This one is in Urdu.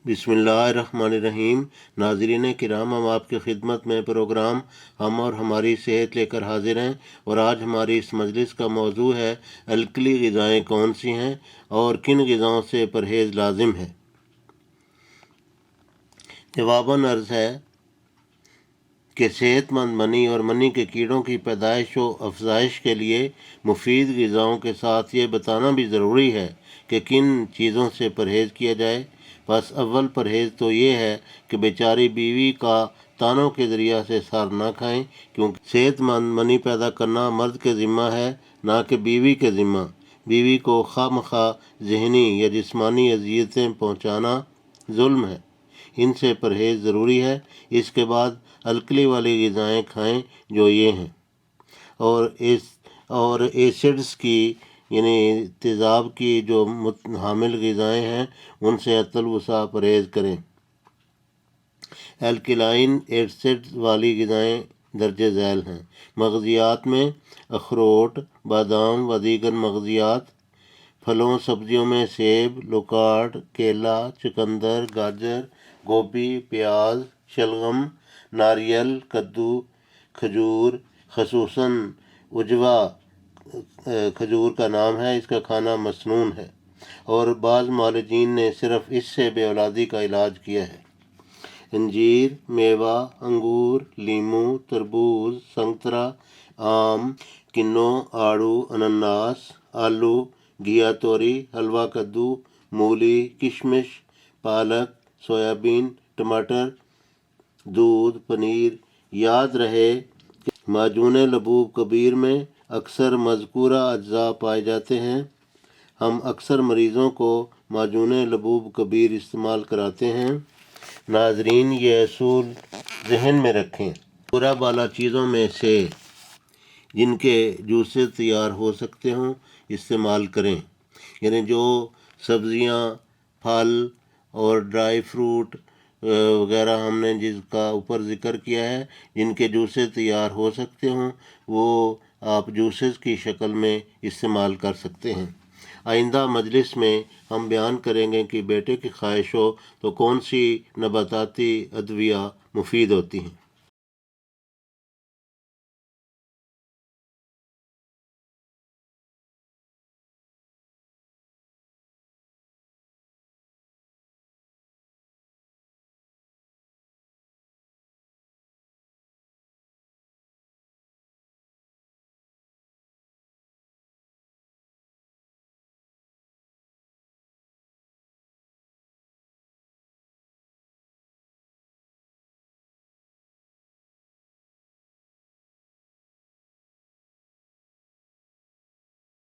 بسم اللہ الرحمن الرحیم۔ ناظرین کرام، ہم آپ کی خدمت میں پروگرام ہم اور ہماری صحت لے کر حاضر ہیں، اور آج ہماری اس مجلس کا موضوع ہے الکلی غذائیں کون سی ہیں اور کن غذاؤں سے پرہیز لازم ہے۔ جواباً عرض ہے کہ صحت مند منی اور منی کے کیڑوں کی پیدائش و افزائش کے لیے مفید غذاؤں کے ساتھ یہ بتانا بھی ضروری ہے کہ کن چیزوں سے پرہیز کیا جائے۔ بس اول پرہیز تو یہ ہے کہ بیچاری بیوی کا تانوں کے ذریعہ سے سار نہ کھائیں، کیونکہ صحت مند منی پیدا کرنا مرد کے ذمہ ہے، نہ کہ بیوی کے ذمہ۔ بیوی کو خواہ مخواہ ذہنی یا جسمانی اذیتیں پہنچانا ظلم ہے، ان سے پرہیز ضروری ہے۔ اس کے بعد الکلی والی غذائیں کھائیں جو یہ ہیں، اور ایسڈز کی یعنی تیزاب کی جو حامل غذائیں ہیں ان سے حتی الوسع پرہیز کریں۔ الکلائن ایسڈ والی غذائیں درج ذیل ہیں۔ مغزیات میں اخروٹ، بادام و دیگر مغزیات، پھلوں سبزیوں میں سیب، لوکارڈ، کیلا، چقندر، گاجر، گوبھی، پیاز، شلگم، ناریل، کدو، کھجور، خصوصاً عجوہ کھجور کا نام ہے، اس کا کھانا مسنون ہے اور بعض معالجین نے صرف اس سے بے اولادی کا علاج کیا ہے۔ انجیر، میوہ، انگور، لیموں، تربوز، سنترا، آم، کنو، آڑو، انناس، آلو، گھیا توری، حلوہ کدو، مولی، کشمش، پالک، سویابین، ٹماٹر، دودھ، پنیر۔ یاد رہے کہ معجون لبوب کبیر میں اکثر مذکورہ اجزاء پائے جاتے ہیں۔ ہم اکثر مریضوں کو معجون لبوب کبیر استعمال کراتے ہیں۔ ناظرین، یہ اصول ذہن میں رکھیں۔ مذکورہ بالا چیزوں میں سے جن کے جوسز تیار ہو سکتے ہوں استعمال کریں، یعنی جو سبزیاں، پھل اور ڈرائی فروٹ وغیرہ ہم نے جس کا اوپر ذکر کیا ہے، جن کے جوسز تیار ہو سکتے ہوں وہ آپ جوسز کی شکل میں استعمال کر سکتے ہیں۔ آئندہ مجلس میں ہم بیان کریں گے کہ بیٹے کی خواہش ہو تو کون سی نباتاتی ادویہ مفید ہوتی ہیں۔